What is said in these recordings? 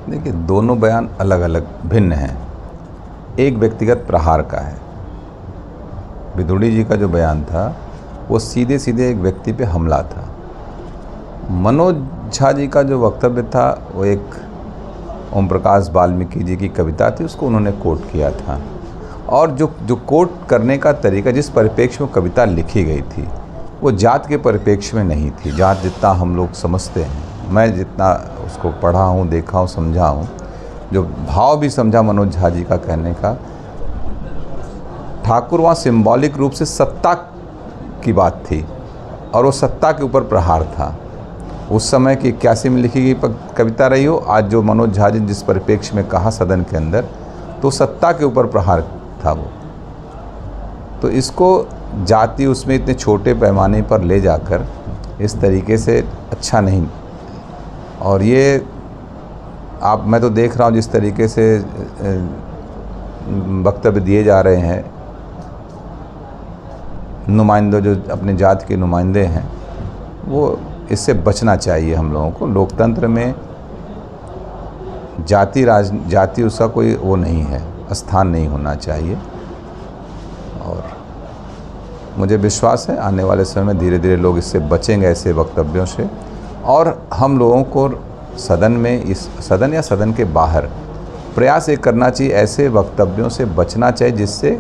देखिए, दोनों बयान अलग अलग भिन्न हैं। एक व्यक्तिगत प्रहार का है। विदुड़ी जी का जो बयान था वो सीधे सीधे एक व्यक्ति पे हमला था। मनोज झा जी का जो वक्तव्य था वो एक ओम प्रकाश वाल्मीकि जी की कविता थी, उसको उन्होंने कोट किया था। और जो कोट करने का तरीका, जिस परिप्रेक्ष्य में कविता लिखी गई थी, वो जात के परिप्रेक्ष्य में नहीं थी। जात जितना हम लोग समझते हैं, मैं जितना उसको पढ़ा हूँ, देखा हूँ, समझा हूँ, जो भाव भी समझा मनोज झा जी का कहने का, ठाकुर वहाँ सिंबॉलिक रूप से सत्ता की बात थी और वो सत्ता के ऊपर प्रहार था। उस समय की 81 में लिखी गई कविता रही हो, आज जो मनोज झा जी जिस परिप्रेक्ष्य में कहा सदन के अंदर, तो सत्ता के ऊपर प्रहार था वो। तो इसको जाति उसमें इतने छोटे पैमाने पर ले जाकर इस तरीके से अच्छा नहीं। और ये मैं तो देख रहा हूँ जिस तरीके से वक्तव्य दिए जा रहे हैं नुमाइंदों, जो अपने जाति के नुमाइंदे हैं, वो इससे बचना चाहिए हम लोगों को। लोकतंत्र में जाति उसका कोई वो नहीं है, स्थान नहीं होना चाहिए। और मुझे विश्वास है आने वाले समय में धीरे धीरे लोग इससे बचेंगे, ऐसे वक्तव्यों से। और हम लोगों को सदन में, इस सदन या सदन के बाहर प्रयास ये करना चाहिए, ऐसे वक्तव्यों से बचना चाहिए जिससे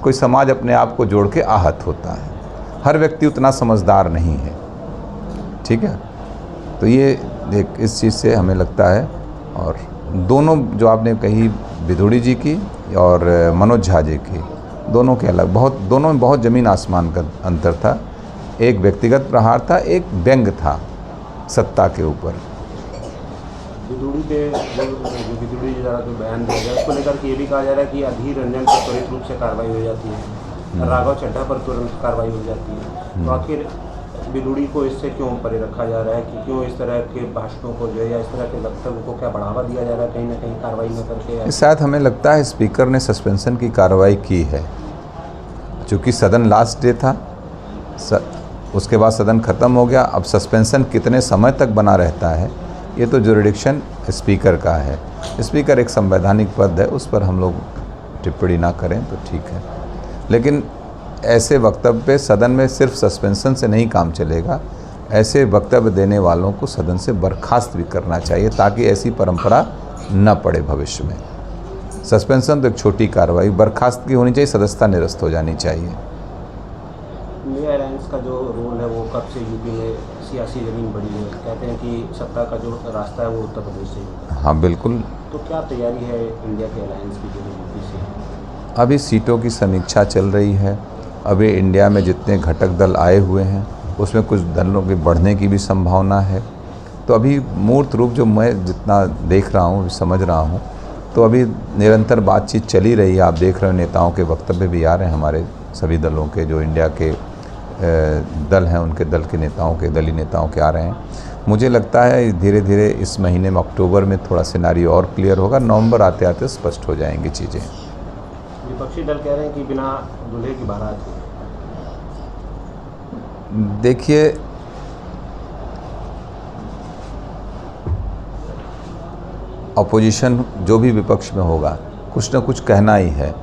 कोई समाज अपने आप को जोड़ के आहत होता है। हर व्यक्ति उतना समझदार नहीं है, ठीक है। तो ये इस चीज़ से हमें लगता है। और दोनों जो आपने कही विदुड़ी जी की और मनोज झा जी की, दोनों के अलग दोनों में बहुत ज़मीन आसमान का अंतर था। एक व्यक्तिगत प्रहार था, एक व्यंग था सत्ता के ऊपर। विदुड़ी जी द्वारा जो बयान दिया गया उसको लेकर के ये भी कहा जा रहा है कि अधीर रंजन पर त्वरित रूप से कार्रवाई हो जाती है, राघव चड्ढा पर तुरंत कार्रवाई हो जाती है। तो आखिर विदुड़ी को इससे क्यों परे रखा जा रहा है कि क्यों इस तरह के भाषणों को जो है या इस तरह के वक्तव्य को क्या बढ़ावा दिया जा रहा है, कहीं ना कहीं कार्रवाई न करके? शायद हमें लगता है स्पीकर ने सस्पेंशन की कार्रवाई की है, चूँकि सदन लास्ट डे था, उसके बाद सदन ख़त्म हो गया। अब सस्पेंशन कितने समय तक बना रहता है, ये तो जुरिडिक्शन स्पीकर का है। स्पीकर एक संवैधानिक पद है, उस पर हम लोग टिप्पणी ना करें तो ठीक है। लेकिन ऐसे वक्तव्य पे सदन में सिर्फ सस्पेंशन से नहीं काम चलेगा, ऐसे वक्तव्य देने वालों को सदन से बर्खास्त भी करना चाहिए ताकि ऐसी परंपरा न पड़े भविष्य में। सस्पेंशन तो एक छोटी कार्रवाई, बर्खास्त की होनी चाहिए, सदस्यता निरस्त हो जानी चाहिए। इंडिया अलायंस का जो रोल है वो कब से यूपी में सियासी ज़मीन बढ़ी है? कहते हैं कि सत्ता का जो रास्ता है वो उत्तर प्रदेश से ही। हाँ बिल्कुल। तो क्या तैयारी है इंडिया के अलायंस की जो यूपी से? अभी सीटों की समीक्षा चल रही है। अभी इंडिया में जितने घटक दल आए हुए हैं उसमें कुछ दलों के बढ़ने की भी संभावना है। तो अभी मूर्त रूप जो मैं जितना देख रहा हूँ, समझ रहा हूँ, तो अभी निरंतर बातचीत चली रही है। आप देख रहे हो नेताओं के वक्तव्य भी आ रहे हैं, हमारे सभी दलों के, जो इंडिया के दल हैं उनके दल के नेताओं के, दलीय नेताओं के आ रहे हैं। मुझे लगता है धीरे धीरे इस महीने में, अक्टूबर में थोड़ा सिनारियो और क्लियर होगा, नवंबर आते आते स्पष्ट हो जाएंगी चीज़ें। विपक्षी दल कह रहे हैं कि बिना दूल्हे की बारात। देखिए, अपोजिशन जो भी विपक्ष में होगा कुछ ना कुछ कहना ही है।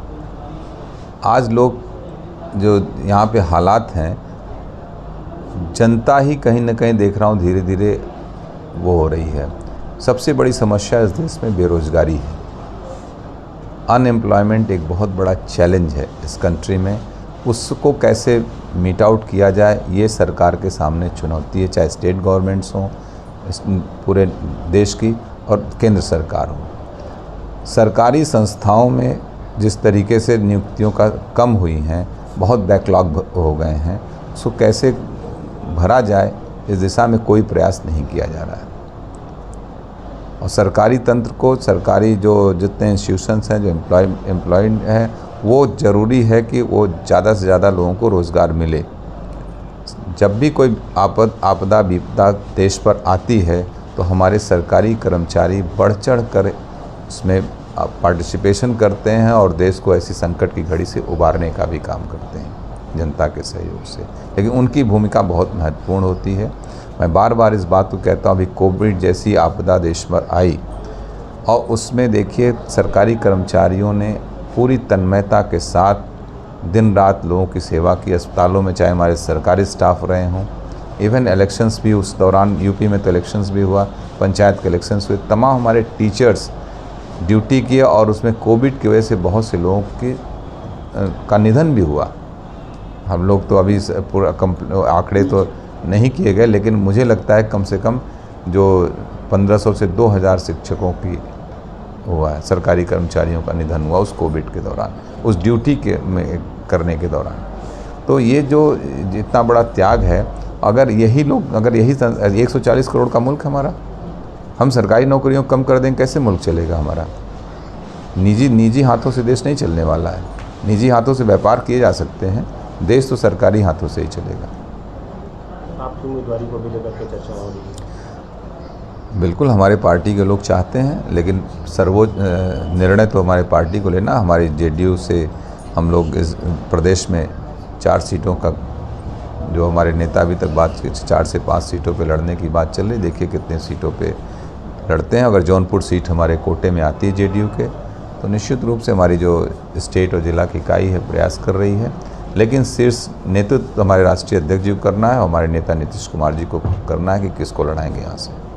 आज लोग जो यहाँ पे हालात हैं, जनता ही कहीं ना कहीं देख रहा हूँ धीरे धीरे वो हो रही है। सबसे बड़ी समस्या इस देश में बेरोज़गारी है। अनएम्प्लॉयमेंट एक बहुत बड़ा चैलेंज है इस कंट्री में। उसको कैसे मीट आउट किया जाए, ये सरकार के सामने चुनौती है, चाहे स्टेट गवर्नमेंट्स हों पूरे देश की और केंद्र सरकार हो। सरकारी संस्थाओं में जिस तरीके से नियुक्तियों का कम हुई हैं, बहुत बैकलॉग हो गए हैं, उसको कैसे भरा जाए इस दिशा में कोई प्रयास नहीं किया जा रहा है। और सरकारी तंत्र को, सरकारी जो जितने इंस्टीट्यूशंस हैं जो एम्प्लॉयड हैं, वो ज़रूरी है कि वो ज़्यादा से ज़्यादा लोगों को रोज़गार मिले। जब भी कोई आपदा विपदा देश पर आती है तो हमारे सरकारी कर्मचारी बढ़ चढ़ कर इसमें पार्टिसिपेशन करते हैं और देश को ऐसी संकट की घड़ी से उबारने का भी काम करते हैं जनता के सहयोग से। लेकिन उनकी भूमिका बहुत महत्वपूर्ण होती है। मैं बार बार इस बात को कहता हूँ, अभी कोविड जैसी आपदा देश पर आई और उसमें देखिए सरकारी कर्मचारियों ने पूरी तन्मयता के साथ दिन रात लोगों की सेवा की, अस्पतालों में चाहे हमारे सरकारी स्टाफ रहे हों, इवन इलेक्शंस भी उस दौरान यूपी में तो इलेक्शंस भी हुआ, पंचायत के इलेक्शंस हुए, तमाम हमारे टीचर्स ड्यूटी किए और उसमें कोविड की वजह से बहुत से लोगों का निधन भी हुआ। हम लोग तो अभी पूरा आंकड़े तो नहीं किए गए, लेकिन मुझे लगता है कम से कम जो 1500 से 2000 शिक्षकों की हुआ है, सरकारी कर्मचारियों का निधन हुआ उस कोविड के दौरान, उस ड्यूटी करने के दौरान। तो ये जो इतना बड़ा त्याग है, अगर यही 140 करोड़ का मुल्क हमारा, हम सरकारी नौकरियों कम कर दें कैसे मुल्क चलेगा हमारा? निजी हाथों से देश नहीं चलने वाला है। निजी हाथों से व्यापार किए जा सकते हैं, देश तो सरकारी हाथों से ही चलेगा। आपकी उम्मीदवारी को भी लेकर के चर्चा हो रही है? बिल्कुल हमारे पार्टी के लोग चाहते हैं, लेकिन सर्वोच्च निर्णय तो हमारे पार्टी को लेना। हमारी जेडीयू से हम लोग इस प्रदेश में 4 सीटों का, जो हमारे नेता अभी तक बात 4 से 5 सीटों पे लड़ने की बात चल रही, देखिए कितने सीटों पे लड़ते हैं। अगर जौनपुर सीट हमारे कोटे में आती है जेडीयू के, तो निश्चित रूप से हमारी जो स्टेट और जिला की इकाई है प्रयास कर रही है, लेकिन शीर्ष नेतृत्व हमारे राष्ट्रीय अध्यक्ष जी को करना है और हमारे नेता नीतीश कुमार जी को करना है कि किसको लड़ाएंगे यहाँ से।